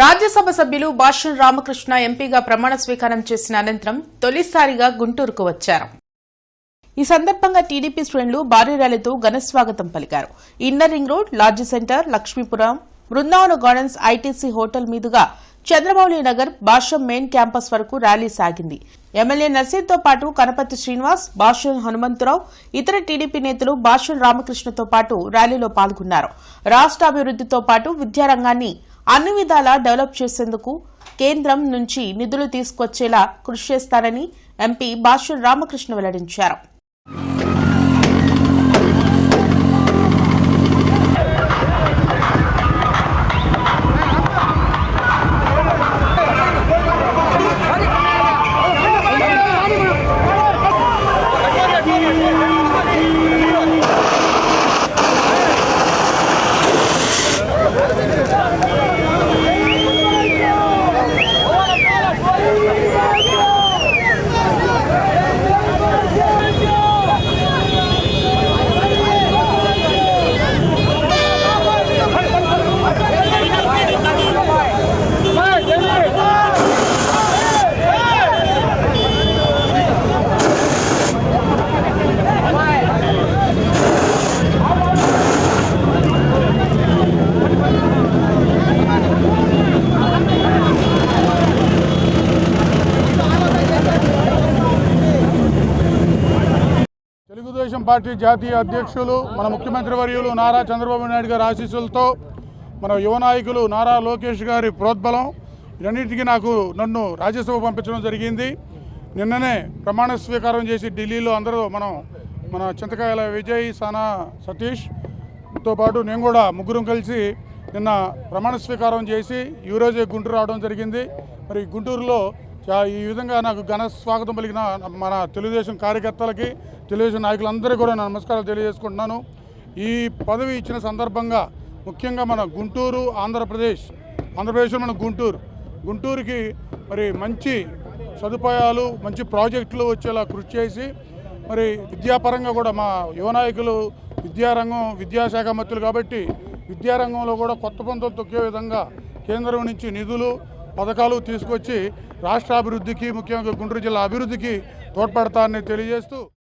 రాజ్యసభ సభ్యులు భాష్యం రామకృష్ణ ఎంపీగా ప్రమాణ స్వీకారం చేసిన అనంతరం తొలిసారిగా గుంటూరుకు వచ్చారు. ఈ సందర్భంగా టీడీపీ శ్రేణులు భారీ ర్యాలీతో ఘనస్వాగతం పలికారు. Inner ring road, lodge centre, Lakshmipuram, Brindavana gardens, ITC hotel మీదుగా చంద్రమౌళి నగర్, భాష్యం మెయిన్ క్యాంపస్ వరకు ర్యాలీ సాగింది. ఎమ్మెల్యే నర్సింతో పాటు కనపర్తి శ్రీనివాస్, భాష్యం హనుమంతరావు, ఇతర టీడీపీ నేతలు భాష్యం రామకృష్ణతో పాటు ర్యాలీలో పాల్గొన్నారు. రాష్ట్ర అభివృద్దితో పాటు విద్యారంగాన్ని అన్ని విధాలా డెవలప్ చేసేందుకు కేంద్రం నుంచి నిధులు తీసుకొచ్చేలా కృషి చేస్తారని ఎంపీ భాష్యం రామకృష్ణ వెల్లడించారు. తెలుగుదేశం పార్టీ జాతీయ అధ్యక్షులు మన ముఖ్యమంత్రి వర్యులు నారా చంద్రబాబు నాయుడు గారి ఆశీస్సులతో మన యువ నాయకులు నారా లోకేష్ గారి ప్రోద్బలం ఇవన్నింటికి నన్ను రాజ్యసభ పంపించడం జరిగింది. నిన్ననే ప్రమాణ స్వీకారం చేసి ఢిల్లీలో అందరూ మన చింతకాయల విజయ్, సానా సతీష్తో పాటు నేను కూడా ముగ్గురం కలిసి నిన్న ప్రమాణ స్వీకారం చేసి ఈరోజే గుంటూరు రావడం జరిగింది. మరి గుంటూరులో ఈ విధంగా నాకు ఘన స్వాగతం పలికిన మన తెలుగుదేశం కార్యకర్తలకి, తెలుగుదేశం నాయకులందరికీ కూడా నమస్కారాలు తెలియజేసుకుంటున్నాను. ఈ పదవి ఇచ్చిన సందర్భంగా ముఖ్యంగా మన గుంటూరు, ఆంధ్రప్రదేశ్లో మన గుంటూరుకి మరి మంచి సదుపాయాలు, మంచి ప్రాజెక్టులు వచ్చేలా కృషి చేసి మరి విద్యాపరంగా కూడా మా యువ నాయకులు విద్యాశాఖ మంత్రులు కాబట్టి విద్యారంగంలో కూడా కొత్త పంతులు తొక్కే విధంగా కేంద్రం నుంచి నిధులు, పథకాలు తీసుకొచ్చి రాష్ట్ర అభివృద్ధికి, ముఖ్యంగా గుంటూరు జిల్లా అభివృద్ధికి తోడ్పడతానని తెలియజేస్తూ